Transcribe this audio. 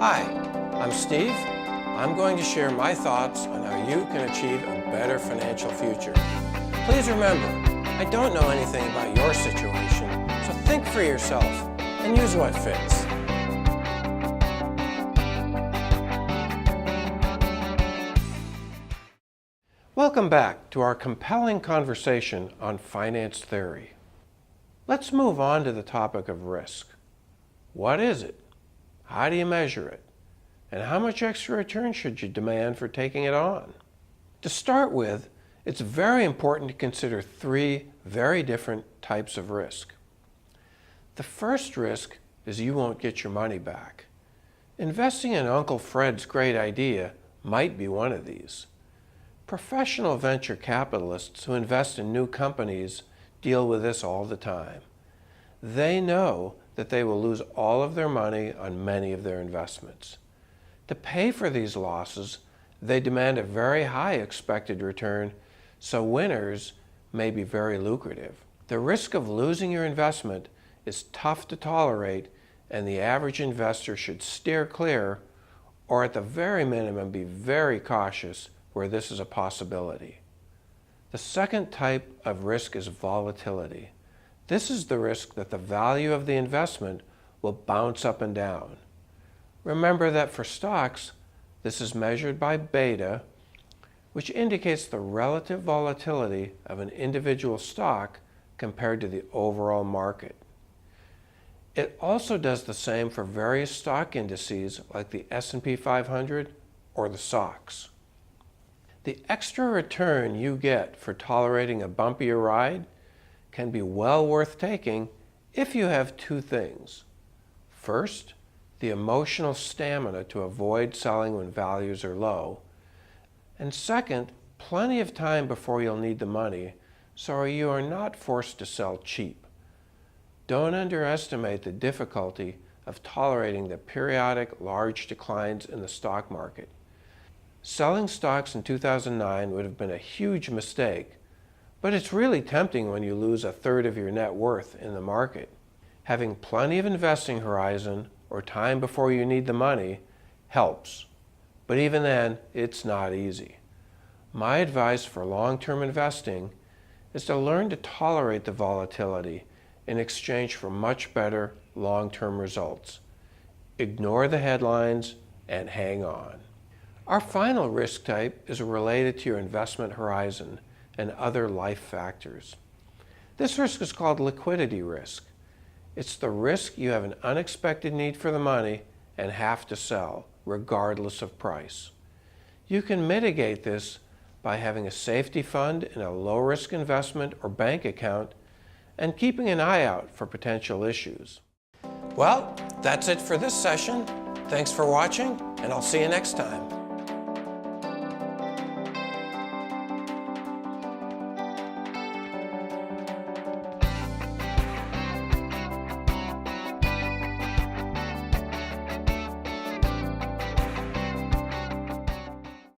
Hi, I'm Steve. I'm going to share my thoughts on how you can achieve a better financial future. Please remember, I don't know anything about your situation, so think for yourself and use what fits. Welcome back to our compelling conversation on finance theory. Let's move on to the topic of risk. What is it? How do you measure it? And how much extra return should you demand for taking it on? To start with, it's very important to consider three very different types of risk. The first risk is you won't get your money back. Investing in Uncle Fred's great idea might be one of these. Professional venture capitalists who invest in new companies deal with this all the time. They know that they will lose all of their money on many of their investments. To pay for these losses, they demand a very high expected return, so winners may be very lucrative. The risk of losing your investment is tough to tolerate, and the average investor should steer clear, or at the very minimum be very cautious where this is a possibility. The second type of risk is volatility. This is the risk that the value of the investment will bounce up and down. Remember that for stocks, this is measured by beta, which indicates the relative volatility of an individual stock compared to the overall market. It also does the same for various stock indices like the S&P 500 or the SOX. The extra return you get for tolerating a bumpier ride can be well worth taking if you have two things. First, the emotional stamina to avoid selling when values are low. And second, plenty of time before you'll need the money, so you are not forced to sell cheap. Don't underestimate the difficulty of tolerating the periodic large declines in the stock market. Selling stocks in 2009 would have been a huge mistake, but it's really tempting when you lose a third of your net worth in the market. Having plenty of investing horizon or time before you need the money helps, but even then, it's not easy. My advice for long-term investing is to learn to tolerate the volatility in exchange for much better long-term results. Ignore the headlines and hang on. Our final risk type is related to your investment horizon and other life factors. This risk is called liquidity risk. It's the risk you have an unexpected need for the money and have to sell, regardless of price. You can mitigate this by having a safety fund in a low-risk investment or bank account and keeping an eye out for potential issues. Well, that's it for this session. Thanks for watching, and I'll see you next time.